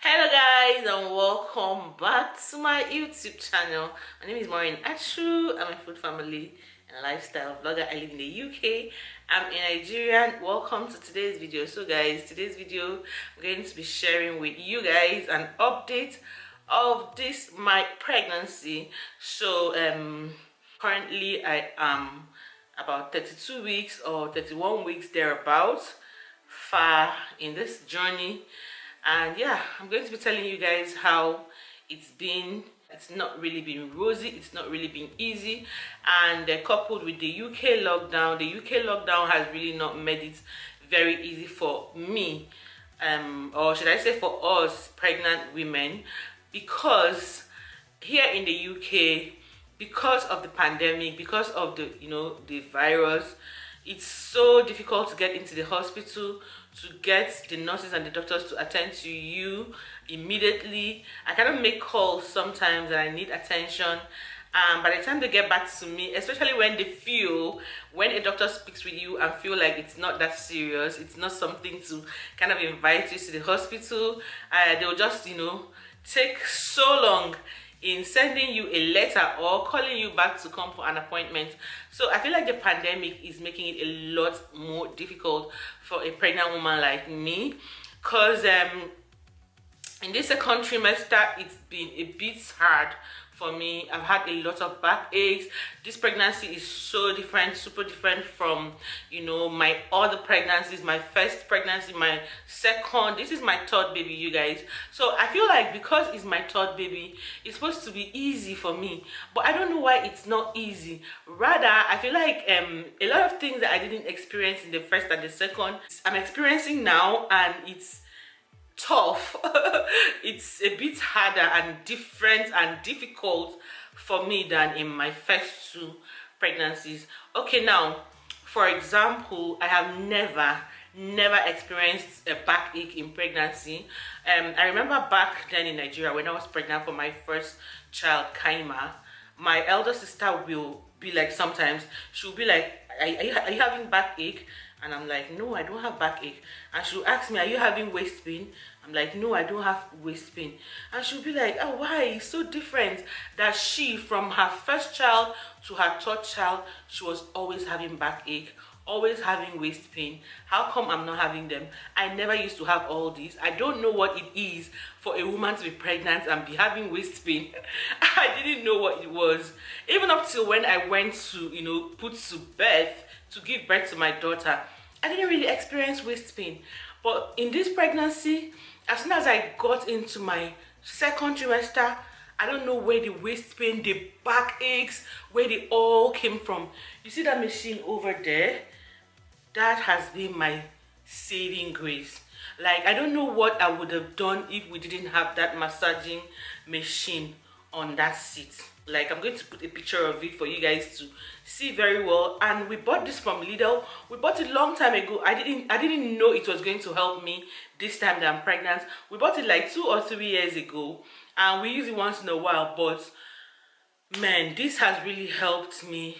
Hello guys and welcome back to my YouTube channel. My name is Maureen Achu. I'm a food family and lifestyle vlogger. I live in the UK. I'm a Nigerian. Welcome to today's video. So guys, today's video I'm going to be sharing with you guys an update of my pregnancy. So currently I am about 32 weeks or 31 weeks thereabouts far in this journey. And yeah, I'm going to be telling you guys how it's been. It's not really been rosy, it's not really been easy, and coupled with the UK lockdown has really not made it very easy for me, or should I say for us pregnant women, because here in the UK, because of the pandemic, because of the virus, it's so difficult to get into the hospital, to get the nurses and the doctors to attend to you immediately. I cannot make calls sometimes and I need attention. By the time they get back to me, especially when a doctor speaks with you and feel like it's not that serious, it's not something to kind of invite you to the hospital, they'll just take so long in sending you a letter or calling you back to come for an appointment. So I feel like the pandemic is making it a lot more difficult for a woman like me, because in this second trimester it's been a bit hard for me. I've had a lot of backaches. This pregnancy is so different, super different from my other pregnancies. My first pregnancy, my second, this is my third baby, you guys. So I feel like because it's my third baby, it's supposed to be easy for me, but I don't know why it's not easy. Rather, I feel like a lot of things that I didn't experience in the first and the second, I'm experiencing now, and it's tough. It's a bit harder and different and difficult for me than in my first two pregnancies. Okay, now for example, I have never experienced a backache in pregnancy. I remember back then in Nigeria when I was pregnant for my first child, Kaima, my elder sister will be like, sometimes she'll be like, are you having backache? And I'm like, no, I don't have backache. And she'll ask me, are you having waist pain? I'm like, no, I don't have waist pain. And she'll be like, oh, why? It's so different that she, from her first child to her third child, she was always having backache, always having waist pain. How come I'm not having them? I never used to have all these. I don't know what it is for a woman to be pregnant and be having waist pain. I didn't know what it was. Even up till when I went to, put to birth, to give birth to my daughter, I didn't really experience waist pain. But in this pregnancy, as soon as I got into my second trimester, I don't know where the waist pain, the backaches, where they all came from. You see that machine over there? That has been my saving grace. Like, I don't know what I would have done if we didn't have that massaging machine on that seat. Like, I'm going to put a picture of it for you guys to see very well. And we bought this from Lidl. We bought it a long time ago. I didn't know it was going to help me this time that I'm pregnant. We bought it like 2 or 3 years ago, and we use it once in a while. But man, this has really helped me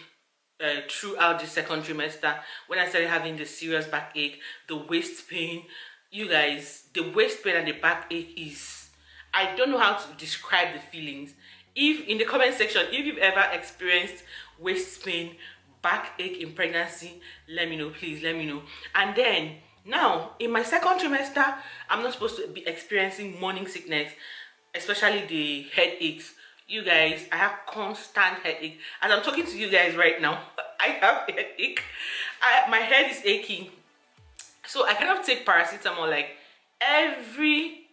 throughout the second trimester. When I started having the serious backache, the waist pain, you guys, the waist pain and the backache is, I don't know how to describe the feelings. If in the comment section, if you've ever experienced waist pain, backache in pregnancy, let me know, please let me know. And then now in my second trimester, I'm not supposed to be experiencing morning sickness, especially the headaches. You guys, I have constant headache. As I'm talking to you guys right now, I have headache. My head is aching. So I cannot take paracetamol like every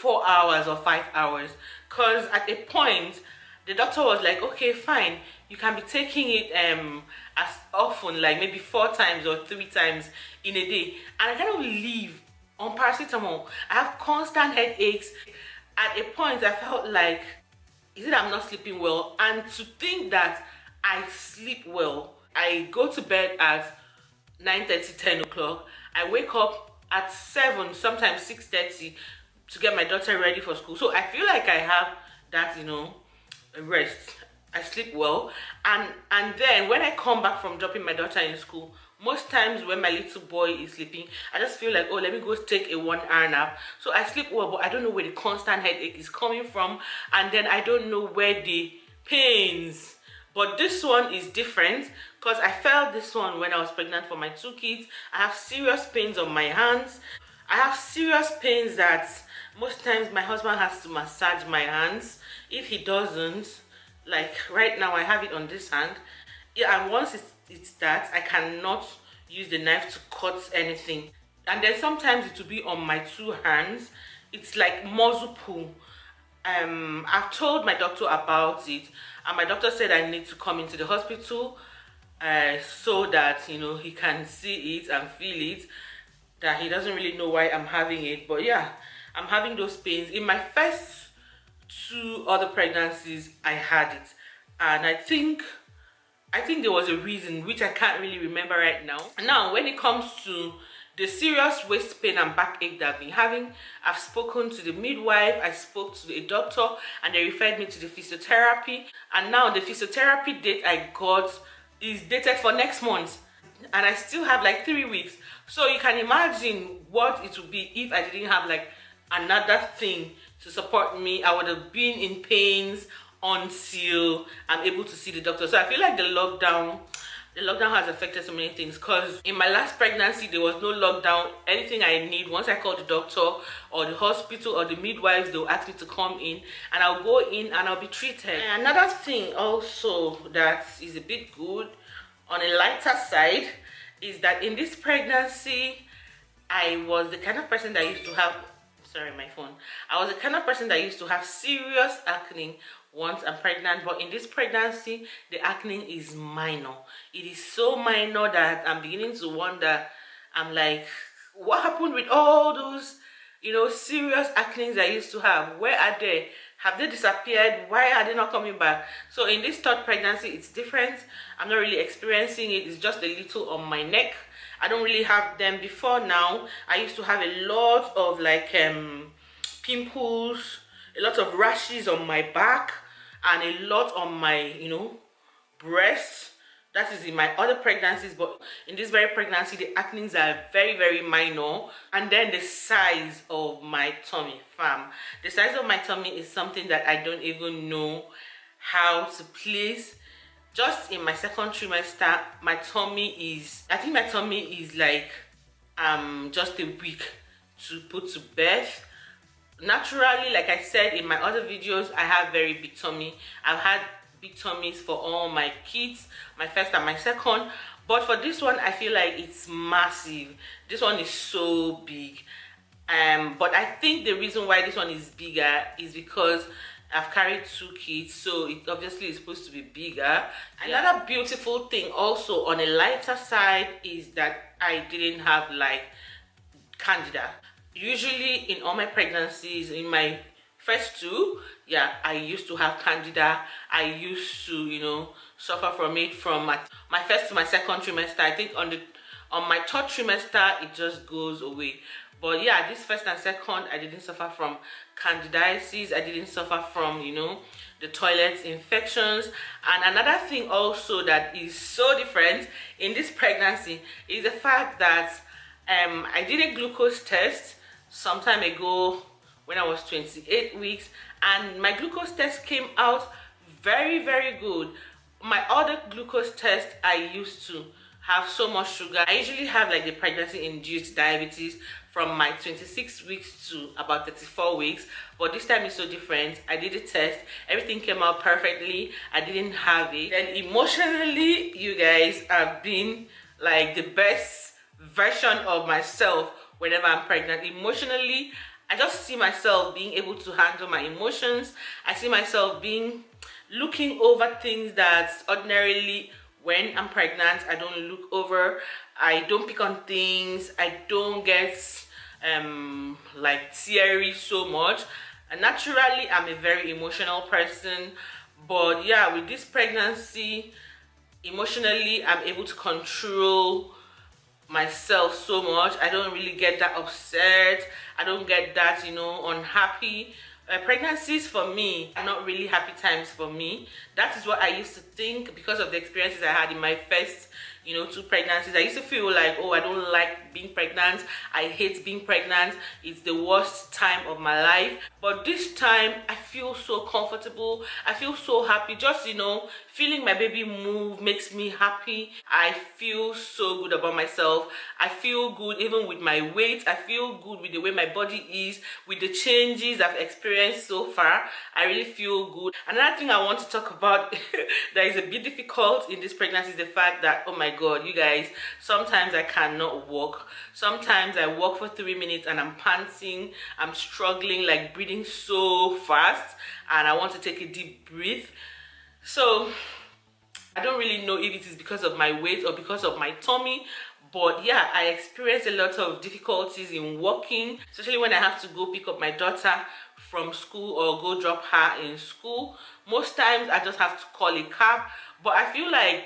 4 hours or 5 hours, because at a point the doctor was like, okay, fine, you can be taking it as often, like maybe 4 times or 3 times in a day. And I cannot live on paracetamol. I have constant headaches. At a point I felt like, is it I'm not sleeping well? And to think that I sleep well, I go to bed at 9:30, 10 o'clock. I wake up at 7, sometimes 6:30 to get my daughter ready for school. So I feel like I have that, rest. I sleep well. And then when I come back from dropping my daughter in school, Most times when my little boy is sleeping, I just feel like, oh, let me go take a 1 hour nap. So I sleep well, but I don't know where the constant headache is coming from, and then I don't know where the pains. But this one is different because I felt this one when I was pregnant for my 2 kids. I have serious pains on my hands. I have serious pains that most times my husband has to massage my hands. If he doesn't, like right now I have it on this hand. Yeah, and once it's that, I cannot use the knife to cut anything. And then sometimes it will be on my 2 hands. It's like muscle pull. I've told my doctor about it, and my doctor said I need to come into the hospital so that he can see it and feel it. That he doesn't really know why I'm having it, but yeah, I'm having those pains. In my first 2 other pregnancies, I had it, and I think there was a reason which I can't really remember right now. Now, when it comes to the serious waist pain and backache that I've been having, I've spoken to the midwife, I spoke to a doctor, and they referred me to the physiotherapy. And now the physiotherapy date I got is dated for next month, and I still have like 3 weeks. So you can imagine what it would be if I didn't have like another thing to support me. I would have been in pains until I'm able to see the doctor. So I feel like the lockdown has affected so many things, because in my last pregnancy there was no lockdown. Anything I need, once I call the doctor or the hospital or the midwives, they'll ask me to come in, and I'll go in and I'll be treated. And another thing also that is a bit good on a lighter side is that in this pregnancy I was the kind of person that used to have, sorry, my phone. I was the kind of person that used to have serious acne once I'm pregnant, but in this pregnancy the acne is minor. It is so minor that I'm beginning to wonder. I'm like, what happened with all those serious acne I used to have? Where are they? Have they disappeared? Why are they not coming back? So in this third pregnancy it's different. I'm not really experiencing it. It's just a little on my neck. I don't really have them before. Now I used to have a lot of like pimples, a lot of rashes on my back, and a lot on my breast. That is in my other pregnancies, but in this very pregnancy the acne are very, very minor. And then the size of my tummy, fam, the size of my tummy is something that I don't even know how to place. Just in my second trimester, my tummy is, I think my tummy is like just a week to put to birth. Naturally, like I said in my other videos, I have very big tummy. I've had big tummies for all my kids, my first and my second, but for this one I feel like it's massive. This one is so big, but I think the reason why this one is bigger is because I've carried 2 kids, so it obviously is supposed to be bigger. Another beautiful thing also on a lighter side is that I didn't have like candida. Usually in all my pregnancies, in my first 2, yeah, I used to have candida. I used to suffer from it from my first to my second trimester. I think on my third trimester it just goes away. But yeah, this first and second I didn't suffer from candidiasis. I didn't suffer from the toilet infections. And another thing also that is so different in this pregnancy is the fact that I did a glucose test some time ago when I was 28 weeks, and my glucose test came out very, very good. My other glucose test, I used to have so much sugar. I usually have like the pregnancy induced diabetes from my 26 weeks to about 34 weeks, but this time is so different. I did a test, everything came out perfectly. I didn't have it. And emotionally, you guys, have been like the best version of myself whenever I'm pregnant. Emotionally, I just see myself being able to handle my emotions. I see myself looking over things that ordinarily when I'm pregnant I don't look over. I don't pick on things. I don't get like teary so much. And naturally I'm a very emotional person, but yeah, with this pregnancy, emotionally I'm able to control myself so much. I don't really get that upset. I don't get that unhappy. Pregnancies for me are not really happy times for me. That is what I used to think because of the experiences I had in my first, 2 pregnancies. I used to feel like, oh, I don't like being pregnant. I hate being pregnant. It's the worst time of my life. But this time, I feel so comfortable. I feel so happy. Just, feeling my baby move makes me happy. I feel so good about myself. I feel good even with my weight. I feel good with the way my body is, with the changes I've experienced so far. I really feel good. Another thing I want to talk about that is a bit difficult in this pregnancy is the fact that, oh my god, you guys, sometimes I cannot walk. Sometimes I walk for 3 minutes and I'm panting, I'm struggling, like breathing so fast, and I want to take a deep breath. So I don't really know if it is because of my weight or because of my tummy, but yeah, I experience a lot of difficulties in walking, especially when I have to go pick up my daughter from school or go drop her in school. Most times I just have to call a cab, but I feel like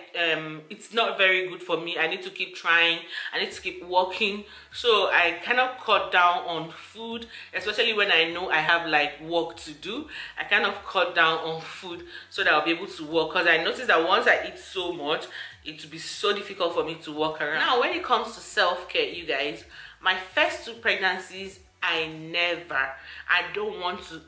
it's not very good for me. I need to keep trying. I need to keep walking. So I cannot cut down on food, especially when I know I have like work to do. I kind of cut down on food so that I'll be able to walk, because I noticed that once I eat so much, it will be so difficult for me to walk around. Now, when it comes to self-care, you guys, my first 2 pregnancies, I don't want to,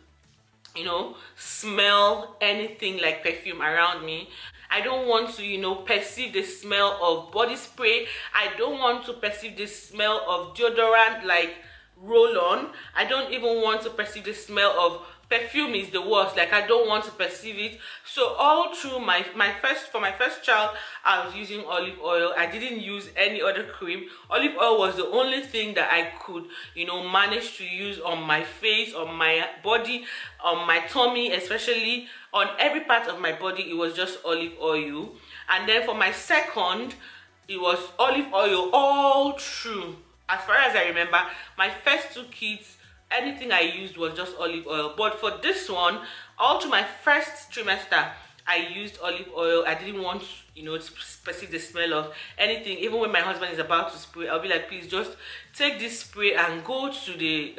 smell anything like perfume around me. I don't want to, perceive the smell of body spray. I don't want to perceive the smell of deodorant like roll-on. I don't even want to perceive the smell of perfume. Is the worst. Like, I don't want to perceive it. So all through my first child, I was using olive oil. I didn't use any other cream. Olive oil was the only thing that I could, manage to use on my face, on my body, on my tummy, especially on every part of my body. It was just olive oil. And then for my second, it was olive oil all through. As far as I remember, my first 2 kids, anything I used was just olive oil. But for this one, all through my first trimester, I used olive oil. I didn't want, to perceive the smell of anything. Even when my husband is about to spray, I'll be like, please just take this spray and go to the,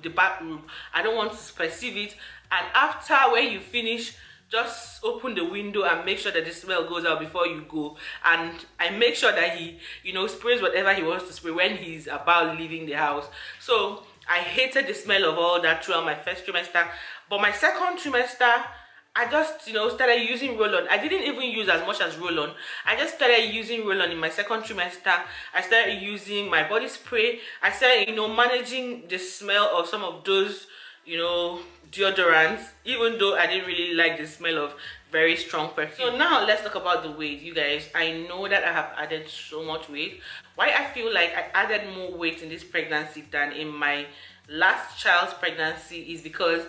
the bathroom. I don't want to perceive it. And after, when you finish, just open the window and make sure that the smell goes out before you go. And I make sure that he, sprays whatever he wants to spray when he's about leaving the house. So I hated the smell of all that throughout my first trimester. But my second trimester, I just, started using roll-on. I didn't even use as much as roll-on. I just started using roll-on in my second trimester. I started using my body spray. I started, managing the smell of some of those, deodorants, even though I didn't really like the smell of very strong perfume. So now let's talk about the weight, you guys. I know that I have added so much weight. Why I feel like I added more weight in this pregnancy than in my last child's pregnancy is because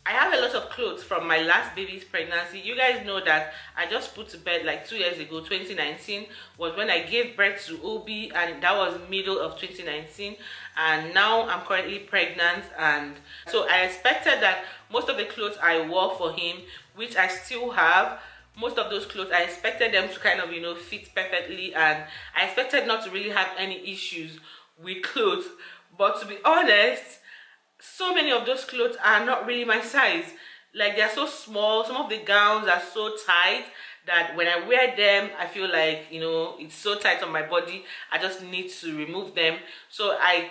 I have a lot of clothes from my last baby's pregnancy. You guys know that I just put to bed like 2 years ago. 2019 was when I gave birth to Obi, and that was middle of 2019. And now I'm currently pregnant, and so I expected that most of the clothes I wore for him, which I still have, most of those clothes, I expected them to kind of, fit perfectly, and I expected not to really have any issues with clothes. But to be honest, so many of those clothes are not really my size. Like, they're so small. Some of the gowns are so tight that when I wear them, I feel like, it's so tight on my body. I just need to remove them. So I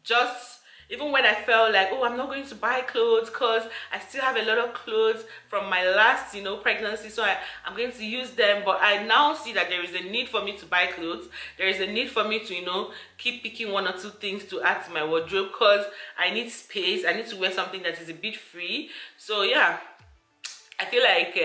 just, even when I felt like, oh, I'm not going to buy clothes because I still have a lot of clothes from my last, pregnancy, so I'm going to use them. But I now see that there is a need for me to buy clothes. There is a need for me to, keep picking 1 or 2 things to add to my wardrobe, because I need space. I need to wear something that is a bit free. So yeah, I feel like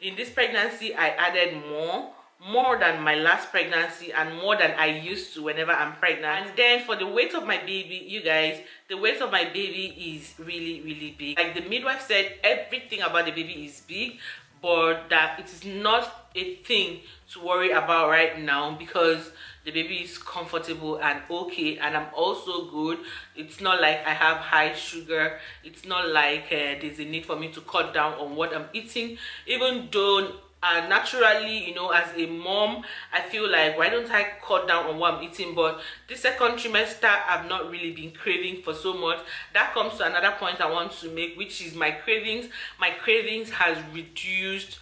in this pregnancy, I added more than my last pregnancy and more than I used to whenever I'm pregnant. And then for the weight of my baby, you guys, the weight of my baby is really big. Like the midwife said, everything about the baby is big, but that it is not a thing to worry about right now because the baby is comfortable and okay, and I'm also good. It's not like I have high sugar. It's not like there's a need for me to cut down on what I'm eating, even though naturally, as a mom, I feel like, why don't I cut down on what I'm eating? But this second trimester, I've not really been craving for so much. That comes to another point I want to make, which is my cravings. My cravings has reduced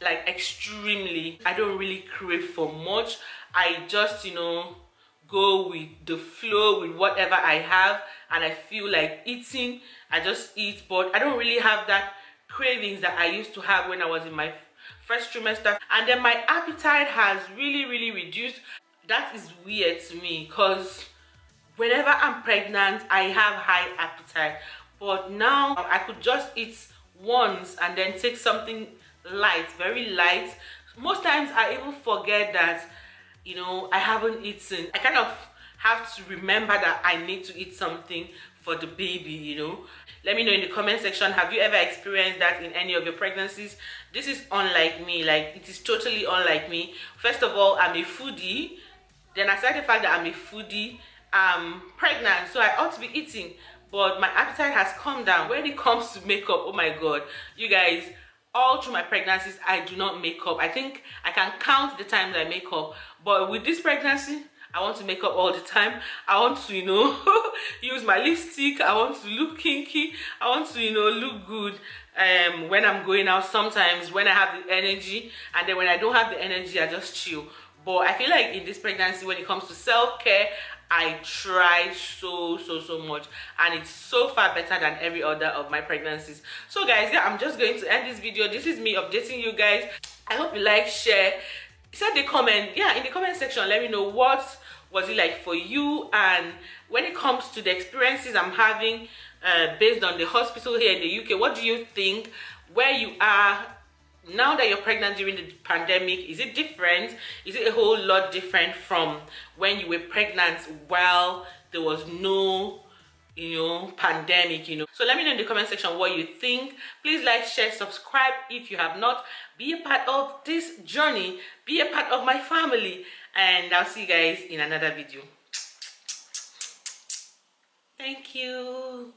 like extremely. I don't really crave for much. I just, go with the flow with whatever I have, and I feel like eating, I just eat. But I don't really have that cravings that I used to have when I was in my first trimester. And then my appetite has really reduced. That is weird to me, because whenever I'm pregnant, I have high appetite, but now I could just eat once and then take something light, very light. Most times I even forget that, I haven't eaten. I kind of have to remember that I need to eat something for the baby. Let me know in the comment section, have you ever experienced that in any of your pregnancies? This is unlike me. Like, it is totally unlike me. First of all, I'm a foodie. Then aside the fact that I'm a foodie, I'm pregnant, so I ought to be eating, but my appetite has come down. When it comes to makeup, oh my god, you guys, all through my pregnancies, I do not make up. I think I can count the times I make up, but with this pregnancy, I want to make up all the time. I want to, use my lipstick. I want to look kinky. I want to, look good when I'm going out sometimes, when I have the energy, and then when I don't have the energy, I just chill. But I feel like in this pregnancy, when it comes to self-care, I try so much, and it's so far better than every other of my pregnancies. So guys, yeah, I'm just going to end this video. This is me updating you guys. I hope you like, share, send the comment, in the comment section. Let me know what was it like for you, and when it comes to the experiences I'm having based on the hospital here in the UK, what do you think? Where you are now that you're pregnant during the pandemic, is it different? Is it a whole lot different from when you were pregnant while there was no pandemic? So let me know in the comment section what you think. Please like, share, subscribe if you have not. Be a part of this journey, be a part of my family, and I'll see you guys in another video. Thank you.